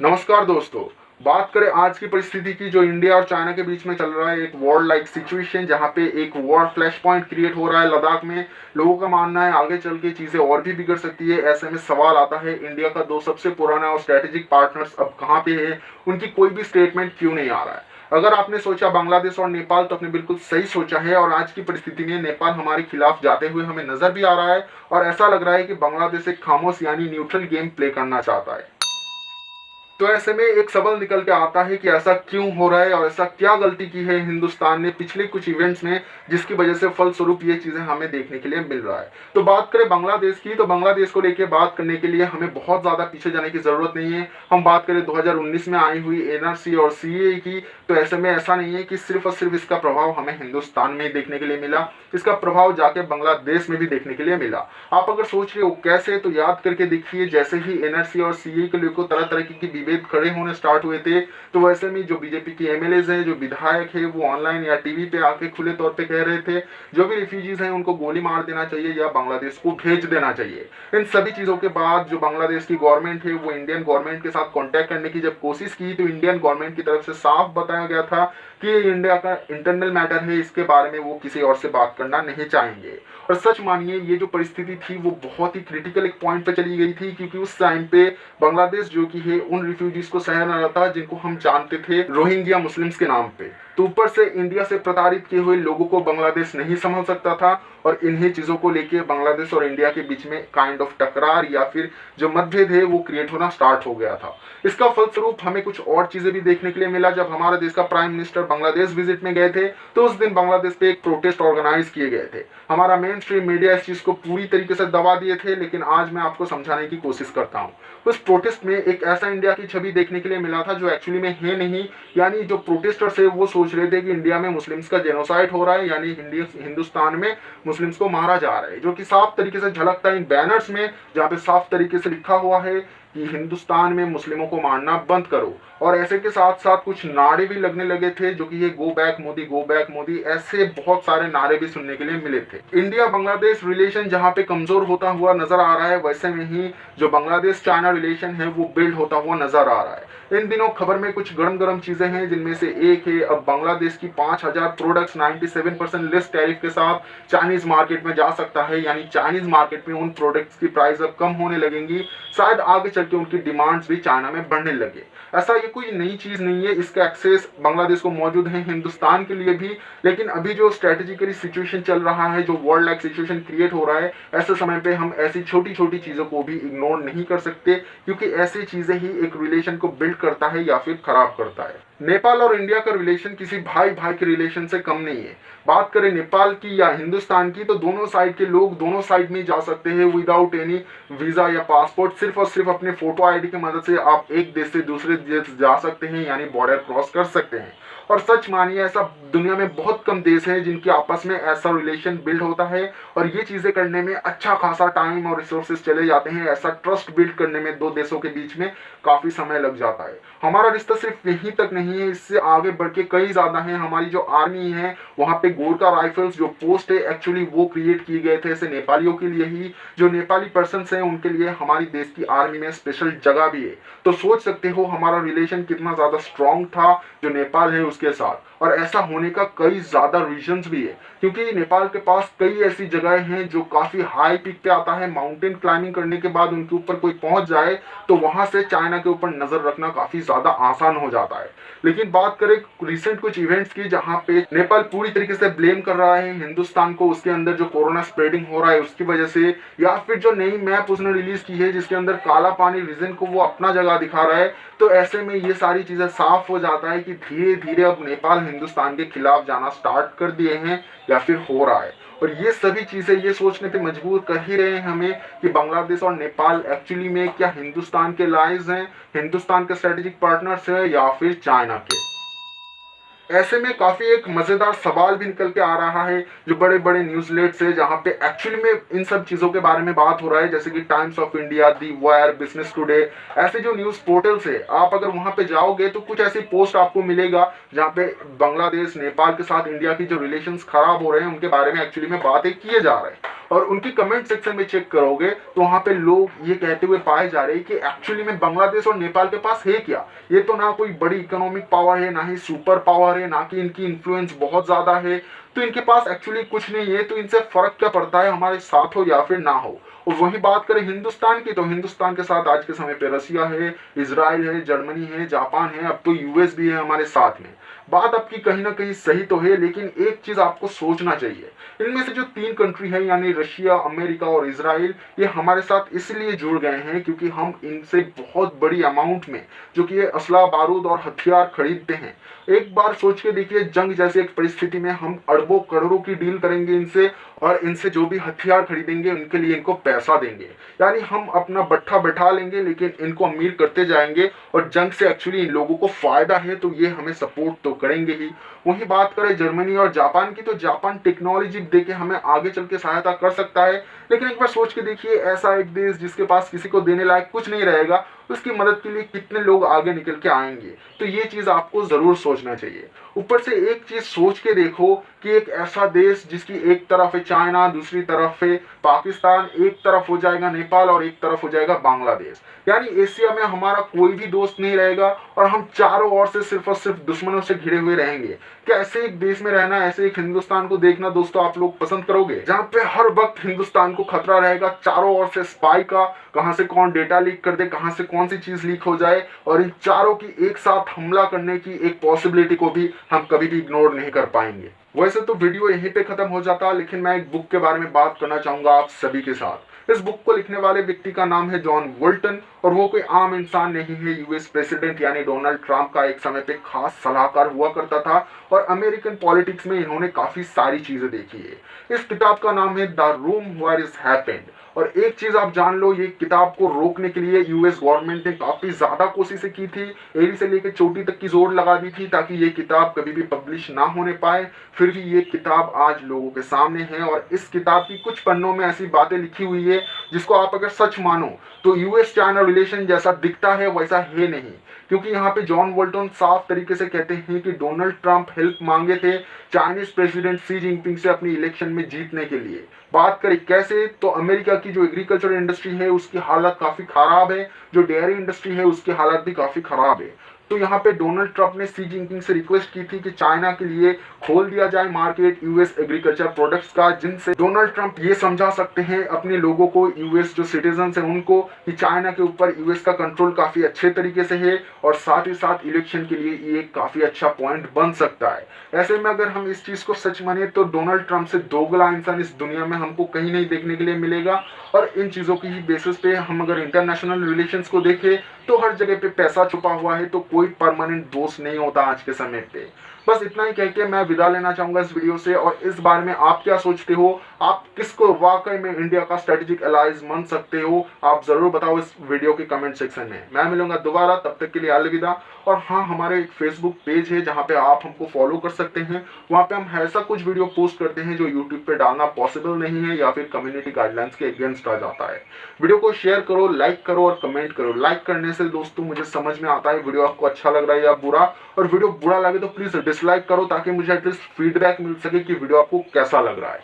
नमस्कार दोस्तों। बात करें आज की परिस्थिति की, जो इंडिया और चाइना के बीच में चल रहा है एक वॉर लाइक सिचुएशन, जहां पे एक वॉर फ्लैश पॉइंट क्रिएट हो रहा है लद्दाख में। लोगों का मानना है आगे चल के चीजें और भी बिगड़ सकती है। ऐसे में सवाल आता है, इंडिया का दो सबसे पुराना और स्ट्रेटेजिक पार्टनर्स अब कहां पे है, उनकी कोई भी स्टेटमेंट क्यों नहीं आ रहा है। अगर आपने सोचा बांग्लादेश और नेपाल, तो आपने बिल्कुल सही सोचा है। और आज की परिस्थिति में नेपाल हमारे खिलाफ जाते हुए हमें नजर भी आ रहा है, और ऐसा लग रहा है कि बांग्लादेश एक खामोश यानी न्यूट्रल गेम प्ले करना चाहता है। तो ऐसे में एक सवाल निकल के आता है कि ऐसा क्यों हो रहा है और ऐसा क्या गलती की है हिंदुस्तान ने पिछले कुछ इवेंट्स में, जिसकी वजह से फलस्वरूप ये चीजें हमें देखने के लिए मिल रहा है। तो बात करें बांग्लादेश की, तो बांग्लादेश को लेकर बात करने के लिए हमें बहुत ज्यादा पीछे जाने की जरूरत नहीं है। हम बात करें 2019 में आई हुई एनआरसी और सीए की, तो ऐसे में ऐसा नहीं है कि सिर्फ और सिर्फ इसका प्रभाव हमें हिंदुस्तान में देखने के लिए मिला, इसका प्रभाव जाके बांग्लादेश में भी देखने के लिए मिला। आप अगर सोच रहे हो कैसे, तो याद करके देखिए, जैसे ही एनआरसी और सीए के लेकर तरह तरह की विभेद खड़े होने स्टार्ट हुए थे, तो वैसे में जो बीजेपी की एमएलए हैं, जो विधायक है, वो ऑनलाइन या टीवी पे आके खुले तौर पे कह रहे थे जो भी रिफ्यूजीज हैं उनको गोली मार देना चाहिए या बांग्लादेश को भेज देना चाहिए। इन सभी चीजों के बाद जो बांग्लादेश की गवर्नमेंट है, वो इंडियन गवर्नमेंट के साथ कॉन्टेक्ट करने की जब कोशिश की, तो इंडियन गवर्नमेंट की तरफ से साफ बताया गया था कि ये इंडिया का इंटरनल मैटर है, इसके बारे में वो किसी और से बात करना नहीं चाहेंगे। और सच मानिए, ये जो परिस्थिति थी वो बहुत ही क्रिटिकल एक पॉइंट पे चली गई थी, क्योंकि उस टाइम पे बांग्लादेश जो कि है उन रिफ्यूजीज को सह रहा था जिनको हम जानते थे रोहिंग्या मुस्लिम्स के नाम पे। तो ऊपर से इंडिया से प्रताड़ित किए हुए लोगों को बांग्लादेश नहीं समझ सकता था, और इन्हीं चीजों को लेके बांग्लादेश और इंडिया के बीच में काइंड ऑफ टकरार या फिर जो मतभेद है वो क्रिएट होना स्टार्ट हो गया था। इसका फलस्वरूप हमें कुछ और चीजें भी देखने के लिए मिला। जब हमारे देश का प्राइम मिनिस्टर बांग्लादेश विजिट में गए थे, तो उस दिन बांग्लादेश पे एक प्रोटेस्ट ऑर्गेनाइज किए गए थे। हमारा मेन स्ट्रीम मीडिया इस चीज को पूरी तरीके से दबा दिए थे, लेकिन आज मैं आपको समझाने की कोशिश करता हूँ। उस प्रोटेस्ट में एक ऐसा इंडिया की छवि देखने के लिए मिला था जो एक्चुअली में है नहीं। यानी जो प्रोटेस्टर्स है वो सोच रहे थे कि इंडिया में मुस्लिम्स का जेनोसाइड हो रहा है, यानी हिंदुस्तान में मुस्लिम्स को मारा जा रहा है, जो कि साफ तरीके से झलकता है इन बैनर्स में, जहाँ पे साफ तरीके से लिखा हुआ है कि हिंदुस्तान में मुस्लिमों को मारना बंद करो। और ऐसे के साथ साथ कुछ नारे भी लगने लगे थे, जो कि ये गो बैक मोदी, ऐसे बहुत सारे नारे भी सुनने के लिए मिले थे। इंडिया बांग्लादेश रिलेशन जहाँ पे कमजोर होता हुआ नजर आ रहा है, वैसे में ही जो बांग्लादेश चाइना रिलेशन है वो बिल्ड होता हुआ नजर आ रहा है। इन दिनों खबर में कुछ गरम गरम चीजें हैं, जिनमें से एक है अब बांग्लादेश की 5000 प्रोडक्ट्स 97% लेस टैरिफ के साथ चाइनीज मार्केट में जा सकता है। यानी चाइनीज मार्केट में उन प्रोडक्ट्स की प्राइस अब कम होने लगेंगी, शायद आगे चल के उनकी डिमांड्स भी चाइना में बढ़ने लगे। ऐसा ये कोई नई चीज नहीं है, इसका एक्सेस बांग्लादेश को मौजूद है, हिंदुस्तान के लिए भी। लेकिन अभी जो स्ट्रेटेजिकली सिचुएशन चल रहा है, जो वर्ल्ड लाइक सिचुएशन क्रिएट हो रहा है, ऐसे समय पे हम ऐसी छोटी छोटी चीजों को भी इग्नोर नहीं कर सकते, क्योंकि ऐसी चीजें ही एक रिलेशन को बिल्ड करता है या फिर खराब करता है। नेपाल और इंडिया का रिलेशन किसी भाई भाई के रिलेशन से कम नहीं है। बात करें नेपाल की या हिंदुस्तान की, तो दोनों साइड के लोग दोनों साइड में जा सकते हैं विदाउट एनी वीजा या पासपोर्ट। सिर्फ और सिर्फ अपने फोटो आईडी की मदद से आप एक देश से दूसरे देश जा सकते हैं, यानी बॉर्डर क्रॉस कर सकते हैं। और सच मानिए, ऐसा दुनिया में बहुत कम देश हैं जिनके आपस में ऐसा रिलेशन बिल्ड होता है, और ये चीजें करने में अच्छा खासा टाइम और रिसोर्सेज चले जाते हैं। ऐसा ट्रस्ट बिल्ड करने में दो देशों के बीच में काफी समय लग जाता है। हमारा रिश्ता सिर्फ यहीं तक नहीं है, इससे आगे बढ़ के कई ज्यादा है। हमारी जो आर्मी है, वहां पे गोरखा राइफल्स जो पोस्ट है, एक्चुअली वो क्रिएट किए गए थे ऐसे नेपालियों के लिए ही। जो नेपाली पर्सन है उनके लिए हमारी देश की आर्मी में स्पेशल जगह भी है। तो सोच सकते हो हमारा रिलेशन कितना ज्यादा स्ट्रॉन्ग था जो नेपाल है उसके साथ। और ऐसा होने का कई ज्यादा रीजंस भी है, क्योंकि नेपाल के पास कई ऐसी जगहें हैं जो काफी हाई पीक पे आता है। माउंटेन क्लाइंबिंग करने के बाद उनके ऊपर कोई पहुंच जाए, तो वहां से चाइना के ऊपर नजर रखना काफी ज्यादा आसान हो जाता है। लेकिन बात करें रिसेंट कुछ इवेंट्स की, जहां पे नेपाल पूरी तरीके से ब्लेम कर रहा है हिंदुस्तान को उसके अंदर जो कोरोना स्प्रेडिंग हो रहा है उसकी वजह से, या फिर जो नई मैप उसने रिलीज की है जिसके अंदर काला पानी रीजन को वो अपना जगह दिखा रहा है। तो ऐसे में ये सारी चीजें साफ हो जाता है कि धीरे धीरे अब नेपाल हिंदुस्तान के खिलाफ जाना स्टार्ट कर दिए हैं या फिर हो रहा है। और ये सभी चीजें ये सोचने पे मजबूर कर ही रहे हैं हमें कि बांग्लादेश और नेपाल एक्चुअली में क्या हिंदुस्तान के लाइज हैं, हिंदुस्तान के स्ट्रेटेजिक पार्टनर्स हैं, या फिर चाइना के। ऐसे में काफी एक मजेदार सवाल भी निकल के आ रहा है, जो बड़े बड़े न्यूज़लेट्स है जहां पे एक्चुअली में इन सब चीजों के बारे में बात हो रहा है, जैसे कि times of India, the wire, business today, ऐसे जो न्यूज पोर्टल्स है, आप अगर वहां पे जाओगे तो कुछ ऐसी पोस्ट आपको मिलेगा जहां पे बांग्लादेश नेपाल के साथ इंडिया की जो रिलेशंस खराब हो रहे हैं उनके बारे में एक्चुअली में बातें किए जा रहे हैं। और उनकी कमेंट सेक्शन में चेक करोगे तो वहां पे लोग ये कहते हुए पाए जा रहे हैं कि एक्चुअली में बांग्लादेश और नेपाल के पास है क्या, ये तो ना कोई बड़ी इकोनॉमिक पावर है, ना ही सुपर पावर है, ना कि इनकी इन्फ्लुएंस बहुत ज्यादा है, तो इनके पास एक्चुअली कुछ नहीं है, तो इनसे फर्क क्या पड़ता है हमारे साथ हो या फिर ना हो। और वही बात करें हिंदुस्तान की, तो हिंदुस्तान के साथ आज के समय पे रसिया है, इजराइल है, जर्मनी है, जापान है, अब तो यूएस भी है हमारे साथ में। बात आपकी कहीं ना कहीं सही तो है, लेकिन एक चीज आपको सोचना चाहिए, इनमें से जो 3 कंट्री है यानी रशिया, अमेरिका और इजराइल, ये हमारे साथ इसलिए जुड़ गए हैं क्योंकि हम इनसे बहुत बड़ी अमाउंट में जो कि ये असला बारूद और हथियार खरीदते हैं। एक बार सोच के देखिए, जंग जैसी एक परिस्थिति में हम अरबों करोड़ों की डील करेंगे इनसे, और इनसे जो भी हथियार खरीदेंगे उनके लिए इनको पैसा देंगे, यानी हम अपना बट्ठा बैठा लेंगे लेकिन इनको अमीर करते जाएंगे, और जंग से एक्चुअली इन लोगों को फायदा है तो ये हमें सपोर्ट तो करेंगे ही। वही बात करें जर्मनी और जापान की, तो जापान टेक्नोलॉजी देके हमें आगे चल के सहायता कर सकता है, लेकिन एक बार सोच के देखिए, ऐसा एक देश जिसके पास किसी को देने लायक कुछ नहीं रहेगा, उसकी मदद के लिए कितने लोग आगे निकल के आएंगे, तो ये चीज आपको जरूर सोचना चाहिए। ऊपर से एक चीज सोच के देखो कि एक ऐसा देश जिसकी एक तरफ है चाइना, दूसरी तरफ है पाकिस्तान, एक तरफ हो जाएगा नेपाल और एक तरफ हो जाएगा बांग्लादेश, यानी एशिया में हमारा कोई भी दोस्त नहीं रहेगा और हम चारों ओर से सिर्फ और सिर्फ दुश्मनों से घिरे हुए रहेंगे। क्या ऐसे एक देश में रहना, ऐसे एक हिंदुस्तान को देखना दोस्तों आप लोग पसंद करोगे, जहां पे हर वक्त हिंदुस्तान को खतरा रहेगा चारों ओर से स्पाई का, कहां से कौन डेटा लीक कर दे, कहां से कौन सी चीज लीक हो जाए, और इन चारों की एक साथ हमला करने की एक पॉसिबिलिटी को भी हम कभी भी इग्नोर नहीं कर पाएंगे। वैसे तो वीडियो यहीं पे खत्म हो जाता, लेकिन मैं एक बुक के बारे में बात करना चाहूंगा आप सभी के साथ। इस बुक को लिखने वाले व्यक्ति का नाम है जॉन वोल्टन, और वो कोई आम इंसान नहीं है, यूएस प्रेसिडेंट यानी डोनाल्ड ट्रंप का एक समय पे खास सलाहकार हुआ करता था, और अमेरिकन पॉलिटिक्स में इन्होंने काफी सारी चीजें देखी है। इस किताब का नाम है the room where is happened, और एक चीज आप जान लो, ये किताब को रोकने के लिए यूएस गवर्नमेंट ने काफी ज्यादा कोशिशें की थी, एड़ी से लेकर चोटी तक की जोर लगा दी थी ताकि ये किताब कभी भी पब्लिश ना होने पाए, फिर भी ये किताब आज लोगों के सामने है। और इस किताब की कुछ पन्नों में ऐसी बातें लिखी हुई है जिसको आप अगर सच मानो तो यूएस चाइना रिलेशन जैसा दिखता है वैसा है नहीं, क्योंकि यहाँ पे जॉन वोल्टन साफ तरीके से कहते हैं कि डोनाल्ड ट्रंप हेल्प मांगे थे चाइनीज प्रेसिडेंट शी जिनपिंग से अपनी इलेक्शन में जीतने के लिए। बात करें कैसे, तो अमेरिका की जो एग्रीकल्चर इंडस्ट्री है उसकी हालत काफी खराब है, जो डेयरी इंडस्ट्री है उसकी हालत भी काफी खराब है। तो यहाँ पे डोनाल्ड ट्रंप ने शी जिनपिंग से रिक्वेस्ट की थी कि चाइना के लिए खोल दिया जाए मार्केट यूएस एग्रीकल्चर प्रोडक्ट्स का, जिनसे डोनाल्ड ट्रंप ये समझा सकते हैं अपने लोगों को, यूएस जो सिटीजन है उनको, कि चाइना के ऊपर यूएस का कंट्रोल काफी अच्छे तरीके से है, और साथ ही साथ इलेक्शन के लिए ये काफी अच्छा पॉइंट बन सकता है। ऐसे में अगर हम इस चीज को सच माने तो डोनाल्ड ट्रंप से दोगला इंसान इस दुनिया में हमको कहीं नहीं देखने के लिए मिलेगा। और इन चीजों की ही बेसिस पे हम अगर इंटरनेशनल रिलेशंस को देखें तो हर जगह पे पैसा छुपा हुआ है, तो कोई परमानेंट दोस्त नहीं होता आज के समय पे। बस इतना ही कह के मैं विदा लेना चाहूंगा इस वीडियो से, और इस बारे में आप क्या सोचते हो, आप किसको वाकई में इंडिया का स्ट्रेटेजिक अलाइज मान सकते हो, आप जरूर बताओ इस वीडियो के कमेंट सेक्शन में। मैं मिलूंगा दोबारा, तब तक के लिए अलविदा। और हाँ, हमारे एक फेसबुक पेज है जहाँ पे आप हमको फॉलो कर सकते हैं, वहाँ पे हम ऐसा कुछ वीडियो पोस्ट करते हैं जो यूट्यूब पे डालना पॉसिबल नहीं है या फिर कम्युनिटी गाइडलाइंस के अगेंस्ट आ जाता है। वीडियो को शेयर करो, लाइक करो और कमेंट करो। लाइक करने से दोस्तों मुझे समझ में आता है वीडियो आपको अच्छा लग रहा है या बुरा, और वीडियो बुरा लगे तो प्लीज डिसलाइक करो ताकि मुझे एटलीस्ट फीडबैक मिल सके कि वीडियो आपको कैसा लग रहा है।